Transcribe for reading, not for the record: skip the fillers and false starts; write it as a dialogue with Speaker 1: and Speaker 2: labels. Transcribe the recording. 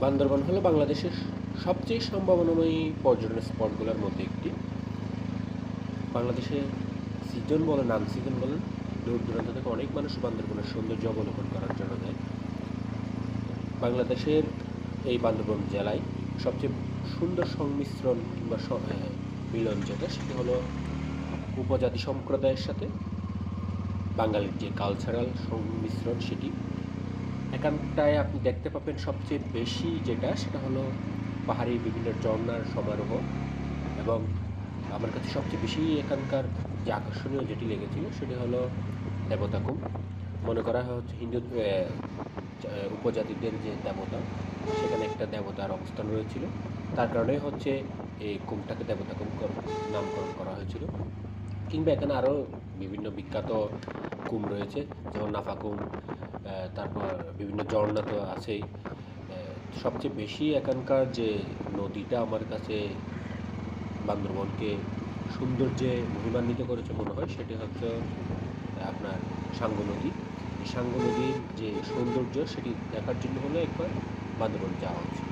Speaker 1: বান্দরবান হলো বাংলাদেশের সবচেয়ে সম্ভাবনাময়ী পর্যটন স্পটগুলোর মধ্যে একটি। বাংলাদেশে সিজন বলেন আন সিজন বলেন, দূর দূরান্ত থেকে অনেক মানুষ বান্দরবনের সৌন্দর্য অবলোকন করার জন্য যায়। বাংলাদেশের এই বান্দরবন জেলায় সবচেয়ে সুন্দর সংমিশ্রণ কিংবা মিলন যেটা, সেটি হলো উপজাতি সম্প্রদায়ের সাথে বাঙালির যে কালচারাল সংমিশ্রণ, সেটি এখানটায় আপনি দেখতে পাবেন। সবচেয়ে বেশি যেটা, সেটা হলো পাহাড়ি বিভিন্ন ঝর্ণার সমারোহ। এবং আমার কাছে সবচেয়ে বেশি এখানকার যে আকর্ষণীয় যেটি লেগেছিল, সেটি হলো দেবতাকুম। মনে করা হয় হচ্ছে হিন্দু উপজাতিদের যে দেবতা, সেখানে একটা দেবতার অবস্থান রয়েছিল। তার কারণে হচ্ছে এই কুমটাকে দেবতাকুম নামকরণ করা হয়েছিল। কিংবা এখানে আরও বিভিন্ন বিখ্যাত কুম রয়েছে, যেমন নাফাকুম, তারপর বিভিন্ন ঝর্ণা তো আছেই। সবচেয়ে বেশি এখানকার যে নদীটা আমার কাছে বান্দরবনকে সৌন্দর্যে মহিমান্বিত করেছে মনে হয়, সেটি হচ্ছে আপনার সাঙ্গু নদী। এই সাঙ্গু নদীর যে সৌন্দর্য, সেটি দেখার জন্য হলে একবার বান্দরবন যাওয়া উচিত।